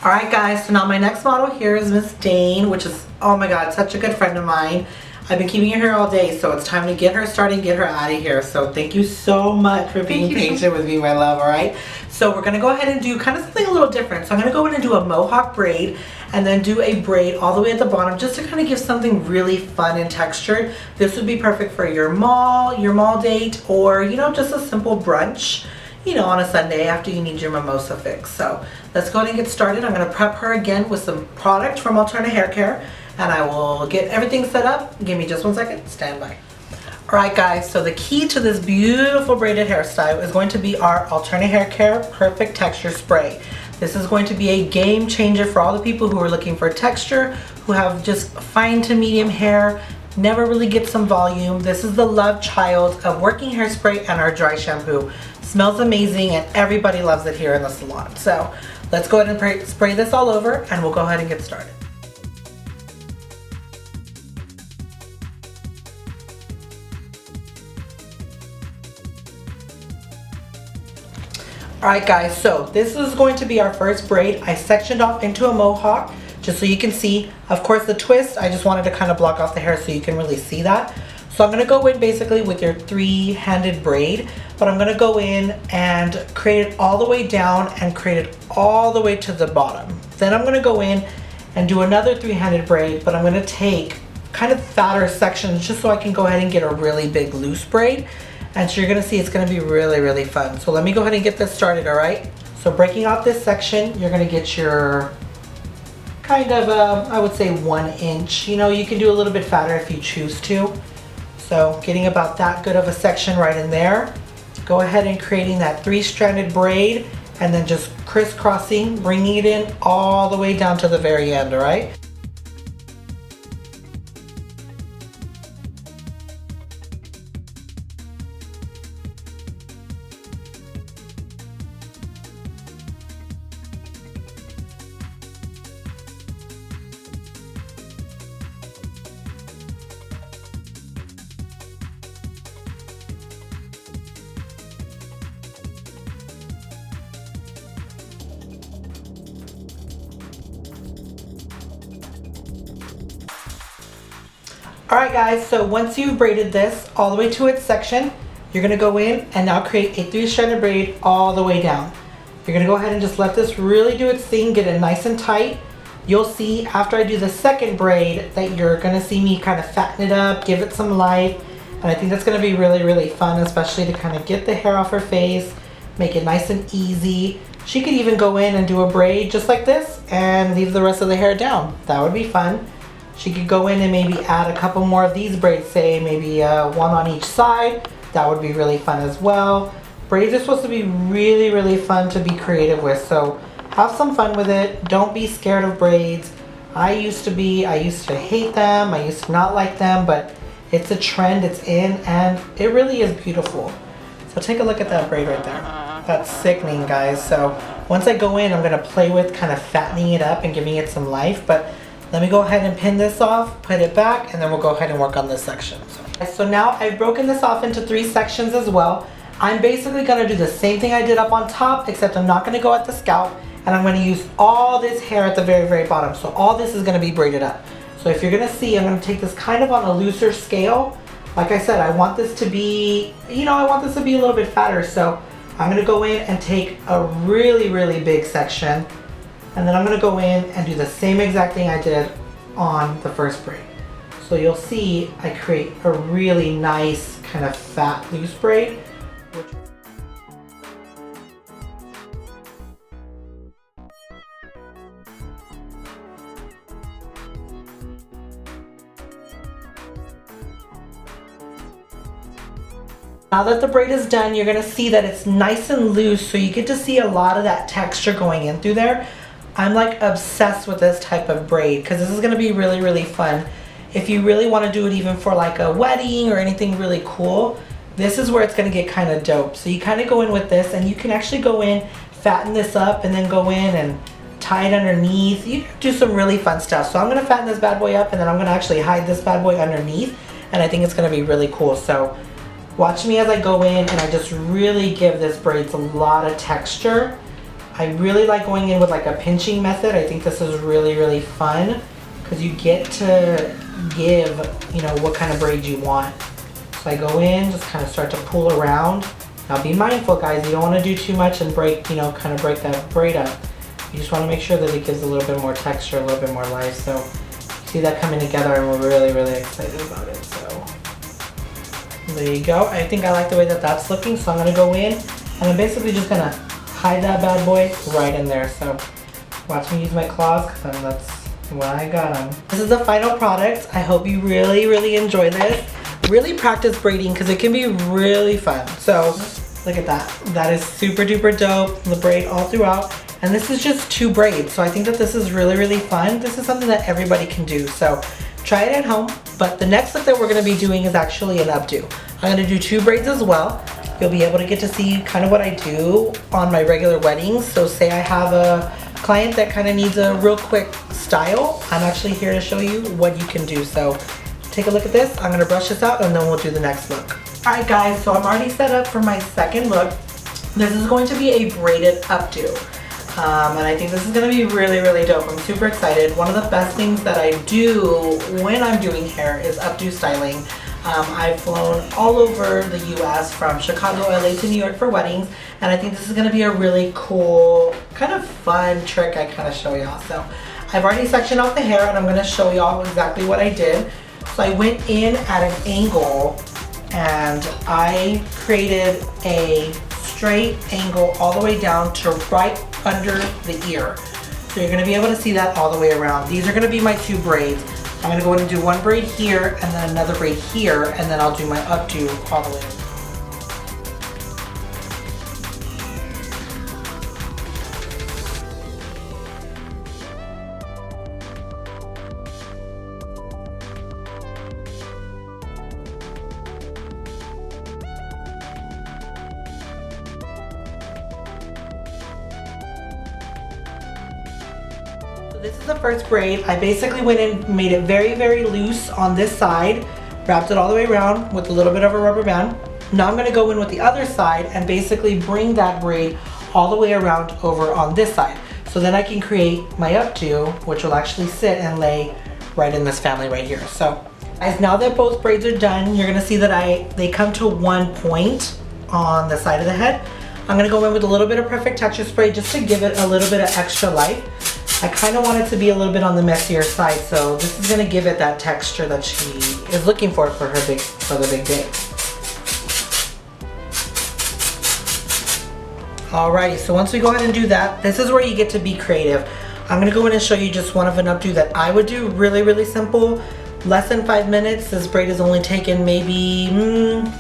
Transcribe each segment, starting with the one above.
Alright guys, so now my next model here is Miss Dane, which is, oh my god, such a good friend of mine. I've been keeping her here all day, so it's time to get her started and get her out of here. So thank you so much for being patient with me, my love, alright? So we're going to go ahead and do kind of something a little different. So I'm going to go in and do a mohawk braid and then do a braid all the way at the bottom just to kind of give something really fun and textured. This would be perfect for your mall date, or, you know, just a simple brunch, you know, on a Sunday after you need your mimosa fix. So let's go ahead and get started. I'm going to prep her again with some product from Alternative Hair Care, and I will get everything set up. Give me just 1 second. Stand by. Alright guys, so the key to this beautiful braided hairstyle is going to be our Alternative Hair Care Perfect Texture Spray. This is going to be a game changer for all the people who are looking for texture, who have just fine to medium hair, never really get some volume. This is the love child of working hairspray and our dry shampoo. Smells amazing and everybody loves it here in the salon. So let's go ahead and spray this all over and we'll go ahead and get started. Alright guys, so this is going to be our first braid. I sectioned off into a mohawk just so you can see. Of course the twist, I just wanted to kind of block off the hair so you can really see that. So I'm going to go in basically with your three-handed braid, but I'm going to go in and create it all the way down and create it all the way to the bottom. Then I'm going to go in and do another three-handed braid, but I'm going to take kind of fatter sections just so I can go ahead and get a really big loose braid. And so you're going to see it's going to be really, really fun. So let me go ahead and get this started, alright? So breaking out this section, you're going to get your kind of, I would say 1 inch. You know, you can do a little bit fatter if you choose to. So getting about that good of a section right in there. Go ahead and creating that 3-stranded braid and then just crisscrossing, bringing it in all the way down to the very end, alright? Alright guys, so once you've braided this all the way to its section, you're going to go in and now create a 3-stranded braid all the way down. You're going to go ahead and just let this really do its thing, get it nice and tight. You'll see after I do the second braid that you're going to see me kind of fatten it up, give it some life, and I think that's going to be really, really fun, especially to kind of get the hair off her face, make it nice and easy. She could even go in and do a braid just like this and leave the rest of the hair down. That would be fun. She could go in and maybe add a couple more of these braids, say maybe one on each side. That would be really fun as well. Braids are supposed to be really, really fun to be creative with, so have some fun with it. Don't be scared of braids. I used to hate them, I used to not like them, but it's a trend, it's in, and it really is beautiful. So take a look at that braid right there. That's sickening, guys. So once I go in, I'm gonna play with kind of fattening it up and giving it some life, but let me go ahead and pin this off, put it back, and then we'll go ahead and work on this section. So now I've broken this off into 3 sections as well. I'm basically going to do the same thing I did up on top, except I'm not going to go at the scalp, and I'm going to use all this hair at the very, very bottom. So all this is going to be braided up. So if you're going to see, I'm going to take this kind of on a looser scale. Like I said, I want this to be, you know, I want this to be a little bit fatter. So I'm going to go in and take a really, really big section. And then I'm going to go in and do the same exact thing I did on the first braid. So you'll see I create a really nice kind of fat loose braid. Now that the braid is done, you're going to see that it's nice and loose, so you get to see a lot of that texture going in through there. I'm like obsessed with this type of braid because this is going to be really, really fun. If you really want to do it even for like a wedding or anything really cool, this is where it's going to get kind of dope. So you kind of go in with this, and you can actually go in, fatten this up, and then go in and tie it underneath. You can do some really fun stuff. So I'm going to fatten this bad boy up, and then I'm going to actually hide this bad boy underneath, and I think it's going to be really cool. So watch me as I go in and I just really give this braids a lot of texture. I really like going in with like a pinching method. I think this is really fun because you get to give, you know, what kind of braid you want. So I go in, just kind of start to pull around. Now be mindful, guys, you don't want to do too much and break, you know, kind of break that braid up. You just want to make sure that it gives a little bit more texture, a little bit more life. So you see that coming together and we're really excited about it. So there you go. I think I like the way that that's looking. So I'm going to go in and I'm basically just going to hide that bad boy right in there. So watch me use my claws because that's when I got them. This is the final product. I hope you really enjoy this. Really practice braiding because it can be really fun. So look at that. That is super duper dope. The braid all throughout. And this is just 2 braids. So I think that this is really fun. This is something that everybody can do. So try it at home. But the next look that we're going to be doing is actually an updo. I'm going to do 2 braids as well. You'll be able to get to see kind of what I do on my regular weddings. So say I have a client that kind of needs a real quick style. I'm actually here to show you what you can do. So take a look at this. I'm going to brush this out and then we'll do the next look. Alright guys, so I'm already set up for my second look. This is going to be a braided updo. And I think this is going to be really dope. I'm super excited. One of the best things that I do when I'm doing hair is updo styling. I've flown all over the US from Chicago, LA to New York for weddings, and I think this is going to be a really cool, kind of fun trick I kind of show y'all. So I've already sectioned off the hair and I'm going to show y'all exactly what I did. So I went in at an angle and I created a straight angle all the way down to right under the ear. So you're going to be able to see that all the way around. These are going to be my 2 braids. I'm going to go ahead and do 1 braid here and then another braid here, and then I'll do my updo all the way. This is the first braid. I basically went in, made it very loose on this side, wrapped it all the way around with a little bit of a rubber band. Now I'm going to go in with the other side and basically bring that braid all the way around over on this side. So then I can create my updo, which will actually sit and lay right in this family right here. So as now that both braids are done, you're going to see that they come to 1 point on the side of the head. I'm going to go in with a little bit of Perfect Texture spray just to give it a little bit of extra life. I kind of want it to be a little bit on the messier side, so this is going to give it that texture that she is looking for the big day. Alrighty, so once we go ahead and do that, this is where you get to be creative. I'm going to go in and show you just one of an updo that I would do, really simple, less than 5 minutes. This braid has only taken maybe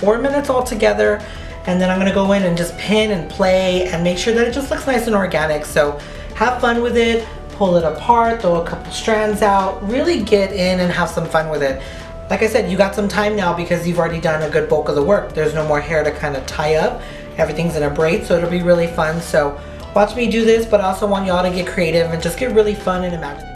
4 minutes altogether, and then I'm going to go in and just pin and play and make sure that it just looks nice and organic. So have fun with it. Pull it apart, throw a couple strands out, really get in and have some fun with it. Like I said, you got some time now because you've already done a good bulk of the work. There's no more hair to kind of tie up. Everything's in a braid, so it'll be really fun. So watch me do this, but I also want y'all to get creative and just get really fun and imaginative.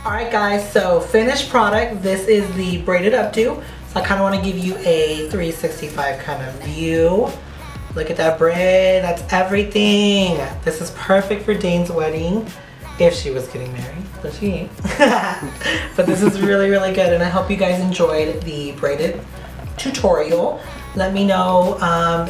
Alright guys, so finished product. This is the braided updo. So I kind of want to give you a 365 kind of view. Look at that braid, that's everything. This is perfect for Dane's wedding, if she was getting married, but she ain't. But this is really good, and I hope you guys enjoyed the braided tutorial. Let me know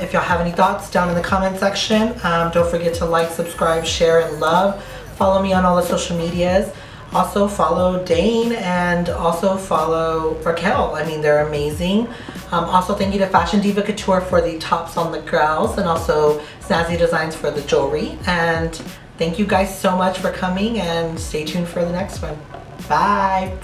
if y'all have any thoughts down in the comment section. Don't forget to like, subscribe, share, and love. Follow me on all the social medias. Also follow Dane and also follow Raquel. I mean, they're amazing. Also thank you to Fashion Diva Couture for the tops on the girls and also Snazzy Designs for the jewelry. And thank you guys so much for coming, and stay tuned for the next one. Bye.